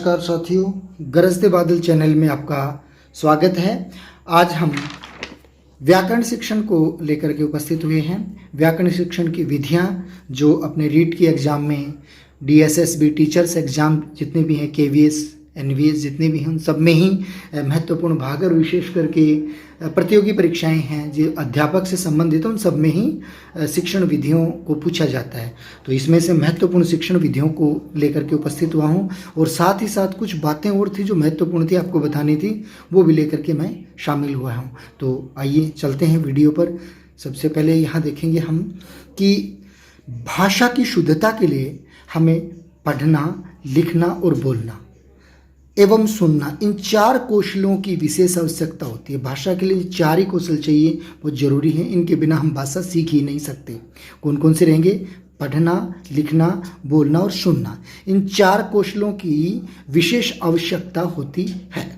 नमस्कार साथियों, गरजते बादल चैनल में आपका स्वागत है। आज हम व्याकरण शिक्षण को लेकर के उपस्थित हुए हैं। व्याकरण शिक्षण की विधियां जो अपने रीट की एग्ज़ाम में, DSSB टीचर्स एग्ज़ाम जितने भी हैं, KVS NVS जितने भी हैं, उन सब में ही महत्वपूर्ण भाग और विशेष करके प्रतियोगी परीक्षाएं हैं जो अध्यापक से संबंधित, उन सब में ही शिक्षण विधियों को पूछा जाता है। तो इसमें से महत्वपूर्ण शिक्षण विधियों को लेकर के उपस्थित हुआ हूं और साथ ही साथ कुछ बातें और थी जो महत्वपूर्ण थी, आपको बतानी थी, वो भी लेकर के मैं शामिल हुआ हूं। तो आइए चलते हैं वीडियो पर। सबसे पहले यहाँ देखेंगे हम कि भाषा की शुद्धता के लिए हमें पढ़ना, लिखना और बोलना एवं सुनना, इन 4 कौशलों की विशेष आवश्यकता होती है। भाषा के लिए 4 ही कौशल चाहिए, वो जरूरी है। इनके बिना हम भाषा सीख ही नहीं सकते। कौन कौन से रहेंगे? पढ़ना, लिखना, बोलना और सुनना। इन 4 कौशलों की विशेष आवश्यकता होती है।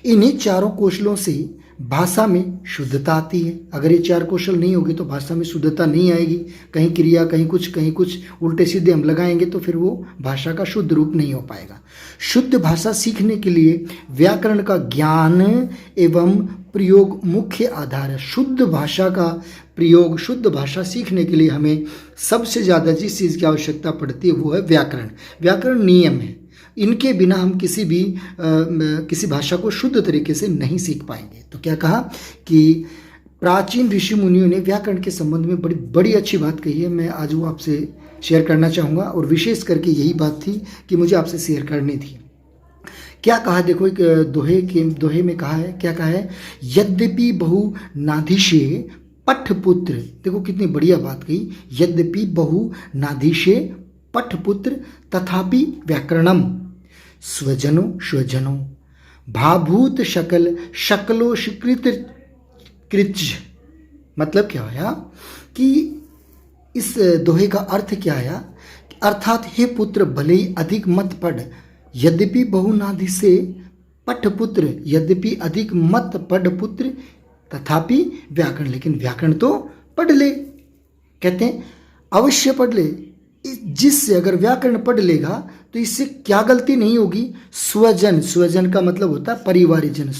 इन्हीं 4 कौशलों से भाषा में शुद्धता आती है। अगर ये 4 कौशल नहीं होगी तो भाषा में शुद्धता नहीं आएगी। कहीं क्रिया, कहीं कुछ उल्टे सीधे हम लगाएंगे तो फिर वो भाषा का शुद्ध रूप नहीं हो पाएगा। शुद्ध भाषा सीखने के लिए व्याकरण का ज्ञान एवं प्रयोग मुख्य आधार है। शुद्ध भाषा का प्रयोग, शुद्ध भाषा सीखने के लिए हमें सबसे ज़्यादा जिस चीज़ की आवश्यकता पड़ती है वो है व्याकरण। व्याकरण नियम है, इनके बिना हम किसी भाषा को शुद्ध तरीके से नहीं सीख पाएंगे। तो क्या कहा कि प्राचीन ऋषि मुनियों ने व्याकरण के संबंध में बड़ी अच्छी बात कही है। मैं आज वो आपसे शेयर करना चाहूँगा और विशेष करके यही बात थी कि मुझे आपसे शेयर करनी थी। क्या कहा? देखो, एक दोहे में कहा है, क्या कहा है? यद्यपि बहु नाधिशे पठपुत्र। देखो कितनी बढ़िया बात कही। यद्यपि बहु नाधिशे पठपुत्र तथापि व्याकरणम स्वजनो भाभूत शकलो स्वीकृत कृच। मतलब क्या आया कि इस दोहे का अर्थ क्या आया? अर्थात हे पुत्र, भले ही अधिक मत पढ़, यद्यपि बहुनाधि से पठपुत्र, यद्यपि अधिक मत पढ़ पुत्र तथापि व्याकरण, लेकिन व्याकरण तो पढ़ ले। कहते हैं अवश्य पढ़ ले। जिससे अगर व्याकरण पढ़ लेगा तो इससे क्या गलती नहीं होगी? स्वजन का मतलब होता है परिवारीजन।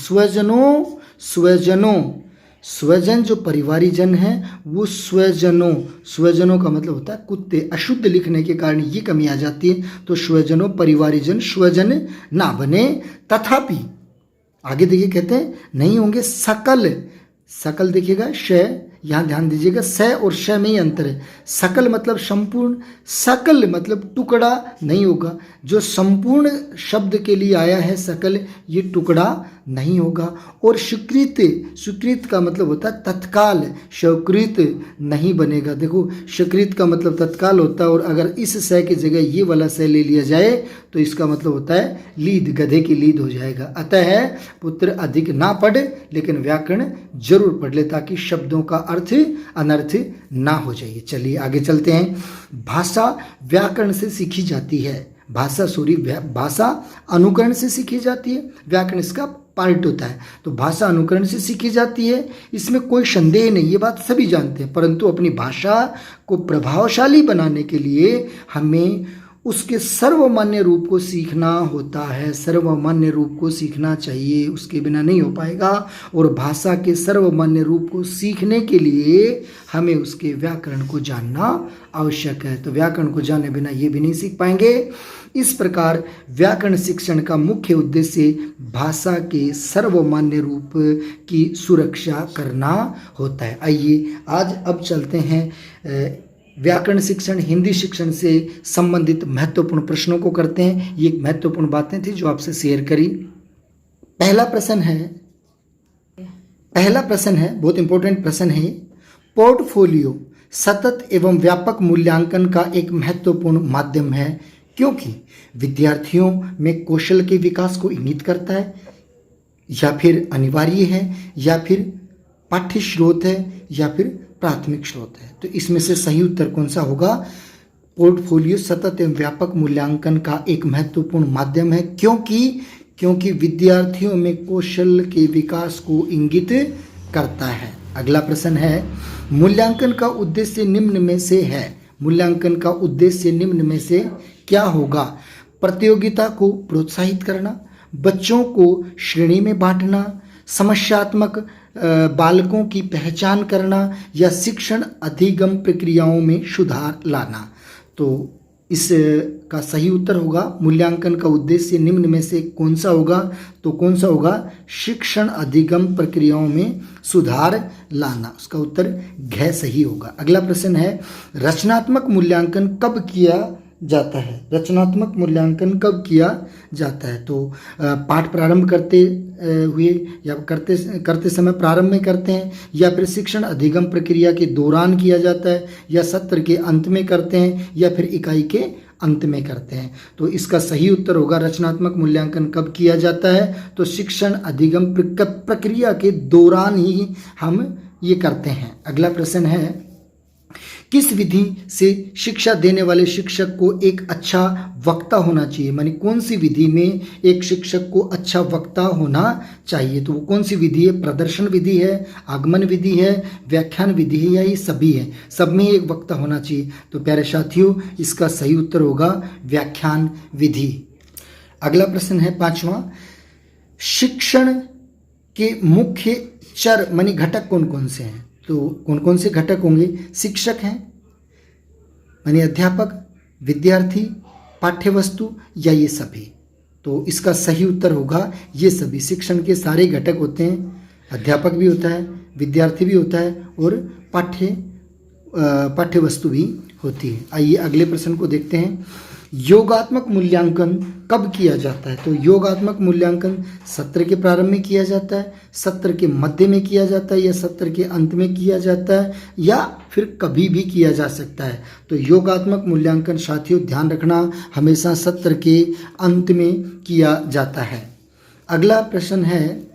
स्वजन जो परिवारीजन है वो स्वजनों का मतलब होता है कुत्ते। अशुद्ध लिखने के कारण ये कमी आ जाती है। तो स्वजनों परिवारीजन, स्वजन ना बने। तथापि आगे देखिए, कहते हैं नहीं होंगे सकल देखिएगा, श, यहाँ ध्यान दीजिएगा, स और श में ही अंतर है। सकल मतलब संपूर्ण, सकल मतलब टुकड़ा नहीं होगा। जो संपूर्ण शब्द के लिए आया है सकल, ये टुकड़ा नहीं होगा। और स्वीकृत का मतलब होता है तत्काल, स्वीकृत नहीं बनेगा। देखो, स्वीकृत का मतलब तत्काल होता है और अगर इस स की जगह ये वाला स ले लिया जाए तो इसका मतलब होता है लीद, गधे की लीद हो जाएगा। अतः पुत्र अधिक ना पढ़, लेकिन व्याकरण जरूर पढ़ ले ताकि शब्दों का अर्थ अनर्थ ना हो जाए। चलिए आगे चलते हैं। भाषा व्याकरण से सीखी जाती है। भाषा अनुकरण से सीखी जाती है। व्याकरण इसका पार्ट होता है। तो भाषा अनुकरण से सीखी जाती है, इसमें कोई संदेह नहीं, ये बात सभी जानते हैं। परंतु अपनी भाषा को प्रभावशाली बनाने के लिए हमें उसके सर्वमान्य रूप को सीखना होता है। सर्वमान्य रूप को सीखना चाहिए, उसके बिना नहीं हो पाएगा। और भाषा के सर्वमान्य रूप को सीखने के लिए हमें उसके व्याकरण को जानना आवश्यक है। तो व्याकरण को जाने बिना ये भी नहीं सीख पाएंगे। इस प्रकार व्याकरण शिक्षण का मुख्य उद्देश्य भाषा के सर्वमान्य रूप की सुरक्षा करना होता है। आइए आज अब चलते हैं व्याकरण शिक्षण, हिंदी शिक्षण से संबंधित महत्वपूर्ण प्रश्नों को करते हैं। ये महत्वपूर्ण बातें थी जो आपसे शेयर करी। पहला प्रश्न है, बहुत इंपॉर्टेंट प्रश्न है। पोर्टफोलियो सतत एवं व्यापक मूल्यांकन का एक महत्वपूर्ण माध्यम है क्योंकि विद्यार्थियों में कौशल के विकास को इंगित करता है, या फिर अनिवार्य है, या फिर पाठ्य स्रोत है, या फिर प्राथमिक स्रोत है। तो इसमें से सही उत्तर कौन सा होगा? पोर्टफोलियो सतत एवं व्यापक मूल्यांकन का एक महत्वपूर्ण माध्यम है क्योंकि विद्यार्थियों में कौशल के विकास को इंगित करता है। अगला प्रश्न है, मूल्यांकन का उद्देश्य निम्न में से क्या होगा? प्रतियोगिता को प्रोत्साहित करना, बच्चों को श्रेणी में बांटना, समस्यात्मक बालकों की पहचान करना या शिक्षण अधिगम प्रक्रियाओं में सुधार लाना। तो इसका सही उत्तर होगा मूल्यांकन का उद्देश्य निम्न में से कौन सा होगा? तो कौन सा होगा? शिक्षण अधिगम प्रक्रियाओं में सुधार लाना। उसका उत्तर घ सही होगा। अगला प्रश्न है रचनात्मक मूल्यांकन कब किया जाता है? रचनात्मक मूल्यांकन कब किया जाता है? तो पाठ प्रारंभ करते हुए या करते समय प्रारंभ में करते हैं, या फिर शिक्षण अधिगम प्रक्रिया के दौरान किया जाता है, या सत्र के अंत में करते हैं, या फिर इकाई के अंत में करते हैं। तो इसका सही उत्तर होगा रचनात्मक मूल्यांकन कब किया जाता है? तो शिक्षण अधिगम प्रक्रिया के दौरान ही हम ये करते हैं। अगला प्रश्न है किस विधि से शिक्षा देने वाले शिक्षक को एक अच्छा वक्ता होना चाहिए? मानी कौन सी विधि में एक शिक्षक को अच्छा वक्ता होना चाहिए? तो वो कौन सी विधि है? प्रदर्शन विधि है, आगमन विधि है, व्याख्यान विधि है, या ये सभी है? सब में एक वक्ता होना चाहिए। तो प्यारे साथियों इसका सही उत्तर होगा व्याख्यान विधि। अगला प्रश्न है 5वां, शिक्षण के मुख्य चर मानी घटक कौन कौन से हैं? तो कौन कौन से घटक होंगे? शिक्षक हैं यानी अध्यापक, विद्यार्थी, पाठ्यवस्तु, या ये सभी? तो इसका सही उत्तर होगा ये सभी। शिक्षण के सारे घटक होते हैं, अध्यापक भी होता है, विद्यार्थी भी होता है, और पाठ्यवस्तु भी होती है। आइए अगले प्रश्न को देखते हैं। योगात्मक मूल्यांकन कब किया जाता है? तो योगात्मक मूल्यांकन सत्र के प्रारंभ में किया जाता है, सत्र के मध्य में किया जाता है, या सत्र के अंत में किया जाता है, या फिर कभी भी किया जा सकता है। तो योगात्मक मूल्यांकन साथियों ध्यान रखना हमेशा सत्र के अंत में किया जाता है। अगला प्रश्न है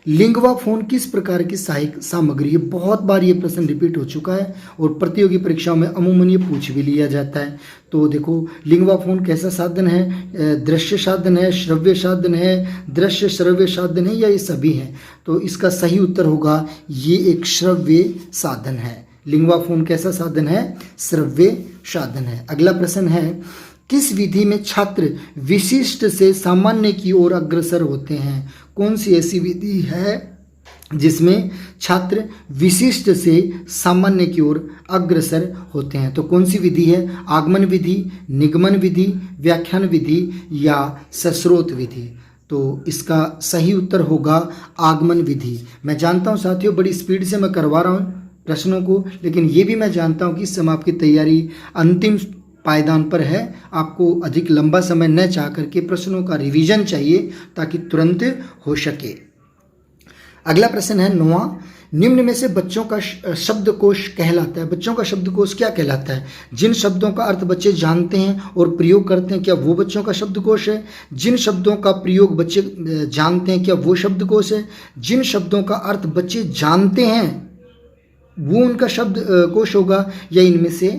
लिंगवा फोन किस प्रकार की सहायक सामग्री है? बहुत बार ये प्रश्न रिपीट हो चुका है और प्रतियोगी परीक्षाओं में अमूमन ये पूछ भी लिया जाता है। तो देखो लिंगवा फोन कैसा साधन है? दृश्य साधन है, श्रव्य साधन है, दृश्य श्रव्य साधन है, या ये सभी हैं? तो इसका सही उत्तर होगा ये एक श्रव्य साधन है। लिंगवा फोन कैसा साधन है? श्रव्य साधन है। अगला प्रश्न है किस विधि में छात्र विशिष्ट से सामान्य की ओर अग्रसर होते हैं? कौन सी ऐसी विधि है जिसमें छात्र विशिष्ट से सामान्य की ओर अग्रसर होते हैं? तो कौन सी विधि है? आगमन विधि, निगमन विधि, व्याख्यान विधि, या सस्रोत विधि? तो इसका सही उत्तर होगा आगमन विधि। मैं जानता हूं साथियों बड़ी स्पीड से मैं करवा रहा हूं प्रश्नों को, लेकिन ये भी मैं जानता हूं कि इस समय आपकी तैयारी अंतिम पायदान पर है। आपको अधिक लंबा समय न चाह करके प्रश्नों का रिवीजन चाहिए ताकि तुरंत हो सके। अगला प्रश्न है 9वां, निम्न में से बच्चों का शब्दकोश कहलाता है? बच्चों का शब्दकोश क्या कहलाता है? जिन शब्दों का अर्थ बच्चे जानते हैं और प्रयोग करते हैं क्या वो बच्चों का शब्दकोश है? जिन शब्दों का प्रयोग बच्चे जानते हैं क्या वो शब्दकोश है? जिन शब्दों का अर्थ बच्चे जानते हैं वो उनका शब्दकोश होगा, या इनमें से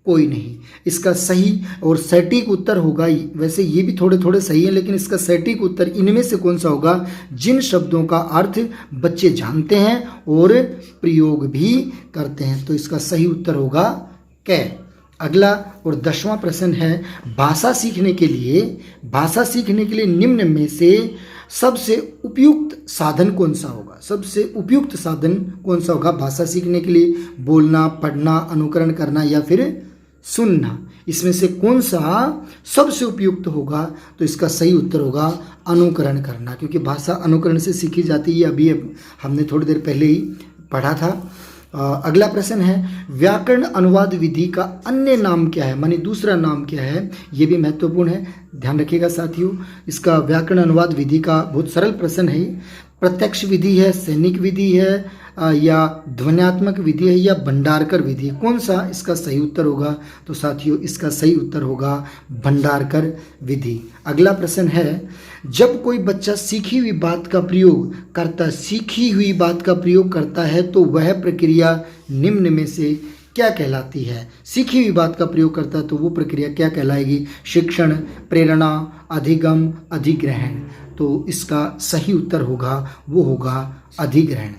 कोई नहीं? इसका सही और सटीक उत्तर होगा, वैसे ये भी थोड़े थोड़े सही है, लेकिन इसका सटीक उत्तर इनमें से कौन सा होगा? जिन शब्दों का अर्थ बच्चे जानते हैं और प्रयोग भी करते हैं। तो इसका सही उत्तर होगा क। अगला और 10वां प्रश्न है भाषा सीखने के लिए निम्न में से सबसे उपयुक्त साधन कौन सा होगा? सबसे उपयुक्त साधन कौन सा होगा भाषा सीखने के लिए? बोलना, पढ़ना, अनुकरण करना, या फिर सुनना? इसमें से कौन सा सबसे उपयुक्त होगा? तो इसका सही उत्तर होगा अनुकरण करना, क्योंकि भाषा अनुकरण से सीखी जाती है। अभी हमने थोड़ी देर पहले ही पढ़ा था। अगला प्रश्न है व्याकरण अनुवाद विधि का अन्य नाम क्या है? मानी दूसरा नाम क्या है? ये भी महत्वपूर्ण है, ध्यान रखिएगा साथियों। इसका व्याकरण अनुवाद विधि का बहुत सरल प्रश्न है। प्रत्यक्ष विधि है, सैनिक विधि है, या ध्वन्यात्मक विधि है, या भंडारकर विधि? कौन सा इसका सही उत्तर होगा? तो साथियों इसका सही उत्तर होगा भंडारकर विधि। अगला प्रश्न है जब कोई बच्चा सीखी हुई बात का प्रयोग करता है तो वह प्रक्रिया निम्न में से क्या कहलाती है? सीखी हुई बात का प्रयोग करता है तो वो प्रक्रिया क्या कहलाएगी? शिक्षण, प्रेरणा, अधिगम, अधिग्रहण? तो इसका सही उत्तर होगा अधिग्रहण।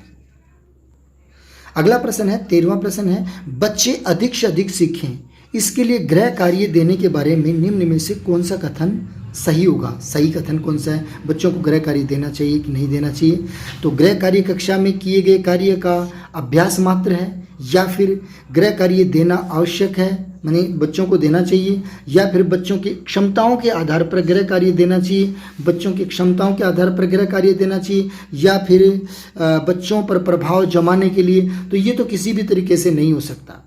अगला प्रश्न है 13वां प्रश्न है बच्चे अधिक से अधिक सीखें इसके लिए गृह कार्य देने के बारे में निम्न में से कौन सा कथन सही होगा। सही कथन कौन सा है? बच्चों को गृह कार्य देना चाहिए कि नहीं देना चाहिए? तो गृह कार्य कक्षा में किए गए कार्य का अभ्यास मात्र है, या फिर गृह कार्य देना आवश्यक है, माने बच्चों को देना चाहिए, या फिर बच्चों की क्षमताओं के आधार पर गृह कार्य देना चाहिए, बच्चों की क्षमताओं के आधार पर गृह कार्य देना चाहिए, या फिर बच्चों पर प्रभाव जमाने के लिए। तो ये तो किसी भी तरीके से नहीं हो सकता।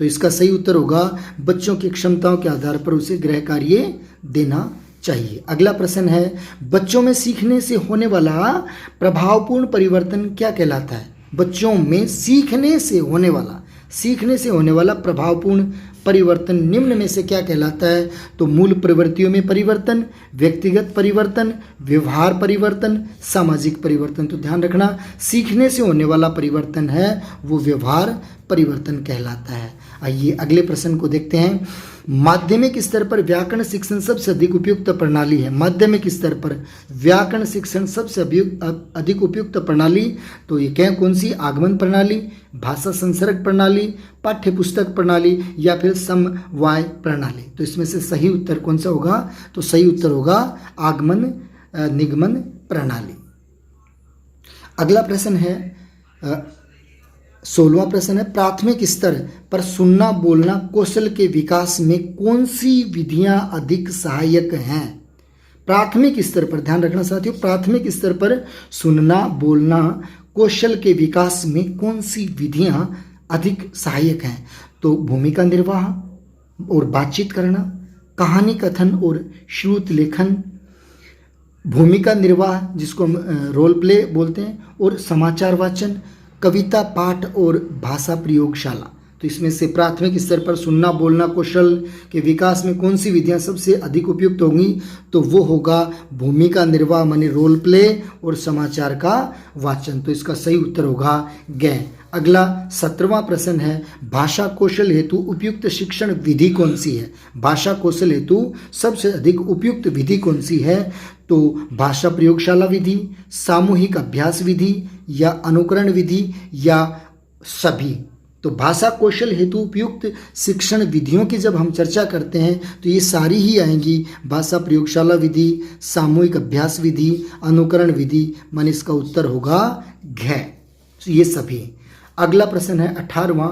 तो इसका सही उत्तर होगा बच्चों की क्षमताओं के आधार पर उसे गृह कार्य देना चाहिए। अगला प्रश्न है, बच्चों में सीखने से होने वाला प्रभावपूर्ण परिवर्तन क्या कहलाता है? बच्चों में सीखने से होने वाला प्रभावपूर्ण परिवर्तन निम्न में से क्या कहलाता है? तो मूल प्रवृत्तियों में परिवर्तन, व्यक्तिगत परिवर्तन, व्यवहार परिवर्तन, सामाजिक परिवर्तन। तो ध्यान रखना, सीखने से होने वाला परिवर्तन है वो व्यवहार परिवर्तन कहलाता है। आइए अगले प्रश्न को देखते हैं। माध्यमिक स्तर पर व्याकरण शिक्षण सबसे अधिक उपयुक्त प्रणाली है। माध्यमिक स्तर पर व्याकरण शिक्षण सबसे अधिक उपयुक्त प्रणाली, तो ये क्या कौन सी? आगमन प्रणाली, भाषा संसर्ग प्रणाली, पाठ्य पुस्तक प्रणाली, या फिर समवाय प्रणाली। तो इसमें से सही उत्तर कौन सा होगा? तो सही उत्तर होगा आगमन निगमन प्रणाली। अगला प्रश्न है 16वां प्रश्न है, प्राथमिक स्तर पर सुनना बोलना कौशल के विकास में कौन सी विधियां अधिक सहायक हैं? प्राथमिक स्तर पर, ध्यान रखना साथियों, प्राथमिक स्तर पर सुनना बोलना कौशल के विकास में कौन सी विधियां अधिक सहायक हैं? तो भूमिका निर्वाह और बातचीत करना, कहानी कथन और श्रुति लेखन, भूमिका निर्वाह जिसको हम रोल प्ले बोलते हैं, और समाचार वाचन, कविता पाठ और भाषा प्रयोगशाला। तो इसमें से प्राथमिक स्तर पर सुनना बोलना कौशल के विकास में कौन सी विधियां सबसे अधिक उपयुक्त होंगी? तो वो होगा भूमिका निर्वाह माने रोल प्ले और समाचार का वाचन। तो इसका सही उत्तर होगा ग। अगला 17वां प्रश्न है, भाषा कौशल हेतु उपयुक्त शिक्षण विधि कौन सी है? भाषा कौशल हेतु सबसे अधिक उपयुक्त विधि कौन सी है? तो भाषा प्रयोगशाला विधि, सामूहिक अभ्यास विधि, या अनुकरण विधि, या सभी। तो भाषा कौशल हेतु उपयुक्त शिक्षण विधियों की जब हम चर्चा करते हैं तो ये सारी ही आएंगी, भाषा प्रयोगशाला विधि, सामूहिक अभ्यास विधि, अनुकरण विधि, माने इसका उत्तर होगा घ। ये सभी। अगला प्रश्न है 18वां,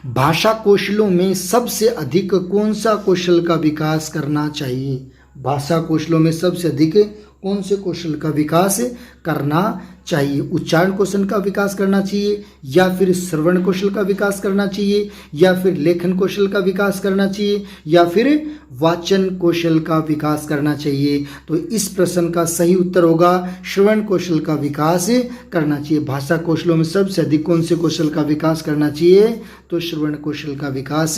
भाषा कौशलों में सबसे अधिक कौन सा कौशल का विकास करना चाहिए? भाषा कौशलों में सबसे अधिक कौन से कौशल का विकास करना चाहिए? उच्चारण कौशल का विकास करना चाहिए, या फिर श्रवण कौशल का विकास करना चाहिए, या फिर लेखन कौशल का विकास करना चाहिए, या फिर वाचन कौशल का विकास करना चाहिए? तो इस प्रश्न का सही उत्तर होगा श्रवण कौशल का विकास करना चाहिए। भाषा कौशलों में सबसे अधिक कौन से कौशल का विकास करना चाहिए? तो श्रवण कौशल का विकास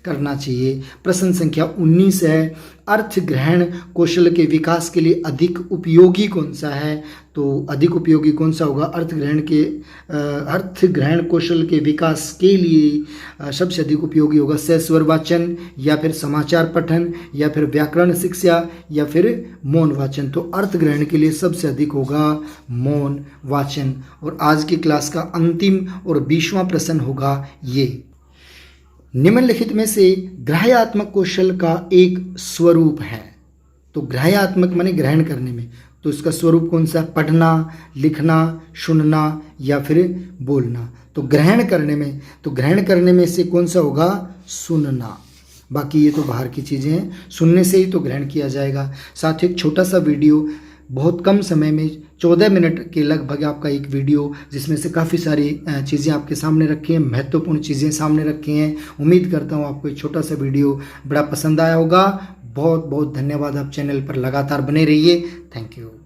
करना चाहिए। प्रश्न संख्या 19 है, अर्थ ग्रहण कौशल के विकास के लिए अधिक उपयोगी कौन सा है? तो अधिक उपयोगी कौन सा होगा? अर्थ ग्रहण कौशल के विकास के लिए सबसे अधिक उपयोगी होगा सस्वर वाचन, या फिर समाचार पठन, या फिर व्याकरण शिक्षा, या फिर मौन वाचन। तो अर्थ ग्रहण के लिए सबसे अधिक होगा मौन वाचन। और आज की क्लास का अंतिम और 20वां प्रश्न होगा ये, निम्नलिखित में से ग्राह्यात्मक कौशल का एक स्वरूप है। तो ग्राह्यात्मक माने ग्रहण करने में, तो इसका स्वरूप कौन सा? पढ़ना, लिखना, सुनना, या फिर बोलना। तो ग्रहण करने में से कौन सा होगा? सुनना। बाकी ये तो बाहर की चीज़ें हैं, सुनने से ही तो ग्रहण किया जाएगा। साथ ही एक छोटा सा वीडियो, बहुत कम समय में 14 मिनट के लगभग आपका एक वीडियो, जिसमें से काफ़ी सारी चीज़ें आपके सामने रखी हैं, महत्वपूर्ण चीज़ें सामने रखी हैं। उम्मीद करता हूँ आपको एक छोटा सा वीडियो बड़ा पसंद आया होगा। बहुत बहुत धन्यवाद। आप चैनल पर लगातार बने रहिए। Thank you.